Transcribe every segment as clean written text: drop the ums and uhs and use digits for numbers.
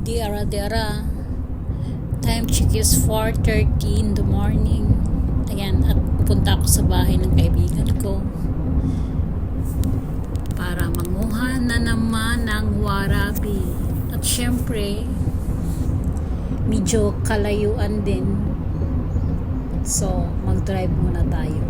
Diara. Time check is 4:30 in the morning. Ayan, at pupunta ako sa bahay ng kaibigan ko para manguha na naman ng warabi. At syempre, medyo kalayuan din. So, mag-drive muna tayo.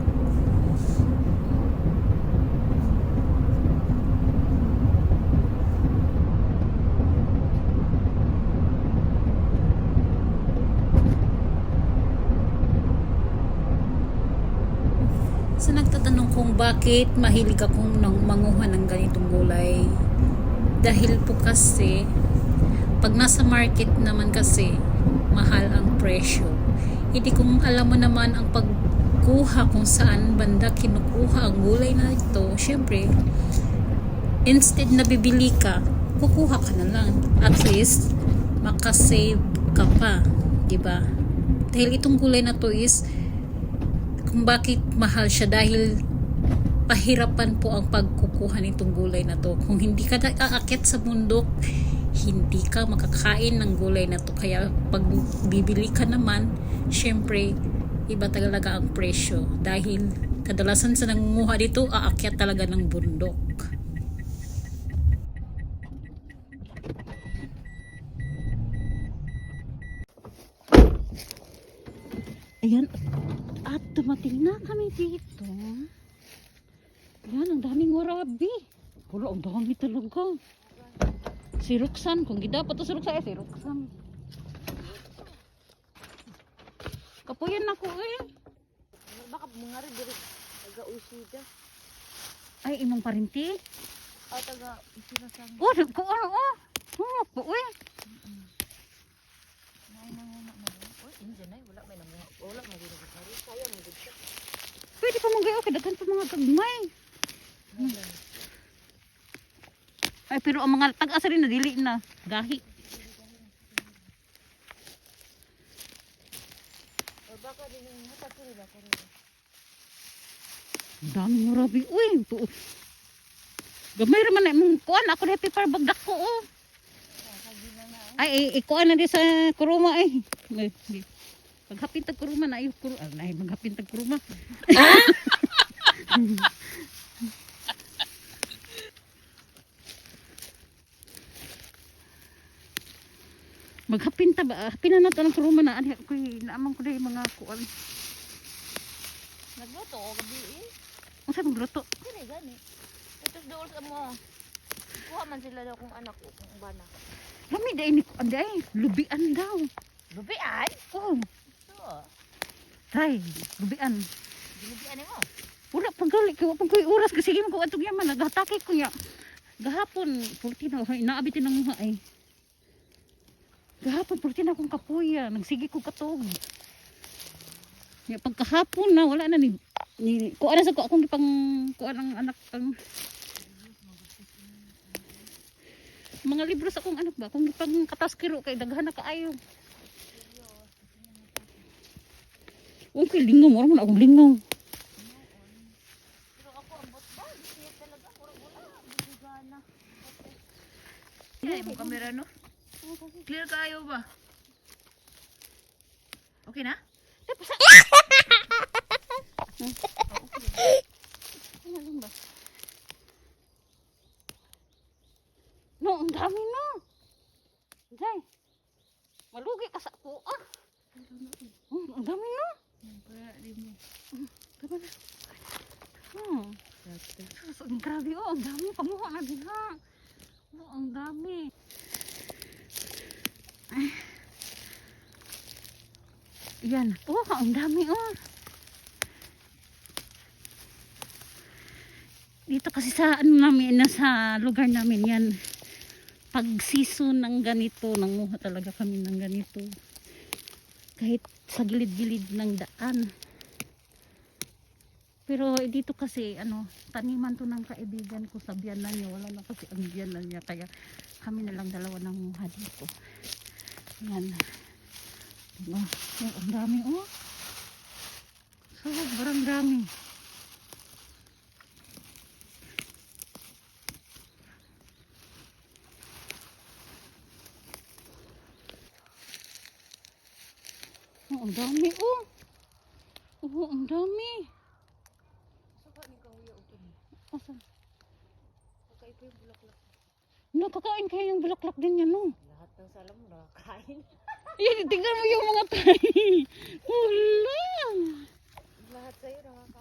Sa nagtatanong kung bakit mahilig akong manguha ng ganitong gulay, dahil po kasi pag nasa market naman kasi mahal ang presyo. Hindi kung alam mo naman ang pagkuha kung saan banda kinukuha ang gulay na ito, syempre instead na bibili ka, kukuha ka na lang, at least makasave ka pa, diba? Dahil itong gulay na to is kung bakit mahal siya, dahil pahirapan po ang pagkukuha nitong gulay na to. Kung hindi ka aakyat sa bundok, hindi ka makakain ng gulay na to. Kaya pag bibili ka naman, syempre iba talaga ang presyo, dahil kadalasan sa nangunguha dito aakyat talaga ng bundok. Ayan, at dumating na kami dito. Yan, ang daming warabi. Wala, ang dami talaga. Si Roxanne, kung gidapat to si Roxanne, si Roxanne. Kapuyan ako eh. Baka mga rin diri taga-usida. Ay, imong parinti? Taga-usida sa amin. Oh, ko ano oh. Po eh. Nanguna mo. Oy, inja na wala may namuha. Wala may diri sa rin. Sayang mo dito. Pwede pa mong gayo, kadagan pa mga gagmay. Ay, pero ang mga tag-asa rin na dili na. Gahi. O baka din ang hatapuri ba kani. Ang daming warabi. Uy, gamay raman na imong kuan. Ako na paper bag dako oh. Ay, ikuan na di sa kuruma eh. Paghapin tag kuruma na ayo kuruma. Ay, maghapin tag kuruma. Maghapin ta ba? Hapin na nato ng kuruma na. Ano ko naamang ko dai mga kuan. Nagluto o gabi eh. Unsa magluto? Dili gani. Ito dool sa mo. Kuha man sila daw kung anak ko kung bana. Lami dai ni kuan dai. Lubian daw. Lubian? Oh, So, tay, lubian. lubian mo. Wala pang gali ko pang koy oras kasi gimo ko atong yaman naghatake ko ya. Gahapon 14 na inaabitin ng muha ay. Gahapon 14 na akong kapuya, nagsige ko katog. Ya pagkahapon na wala na ni kuan na sa ko akong gipang kuan ang anak ang mga libro sa akong anak ba akong gipang kataskiro kay daghan na kaayo. Okay, lingaw mo na akong lingaw. Pero ako ambot ba? Siya talaga wala bigana. Ay, mo kamera no? Clear kayo ba? Okay na? Ano lang ba? No, ang dami na. Jay, malugi ka sa ako ah. Ang dami na. Para di mo. Tama na. Ang grabe oh, ang dami. Pamuha na din ha. Oh, ang dami. Ay. Yan. Oh, ang dami oh. Dito kasi sa ano namin, nasa lugar namin yan. Pag season ng ganito, nanguha talaga kami ng ganito. Kahit sa gilid-gilid ng daan. Pero dito kasi ano, taniman to ng kaibigan ko sa biyanan niya. Wala na kasi ang biyanan niya. Kaya kami na lang dalawa nanguha dito. Yan. Diba? Oh, ang dami oh. Sobrang dami. Ang dami, oh. Oh, ang dami. Suka ni kang uya ito. Asan? Pagkaipo yung bulaklak. Nakakain kayo yung bulaklak din yan, no? Lahat ng salam nakakain. Yan, tingnan mo yung mga tayo. Wala. Lahat sa'yo nakakain.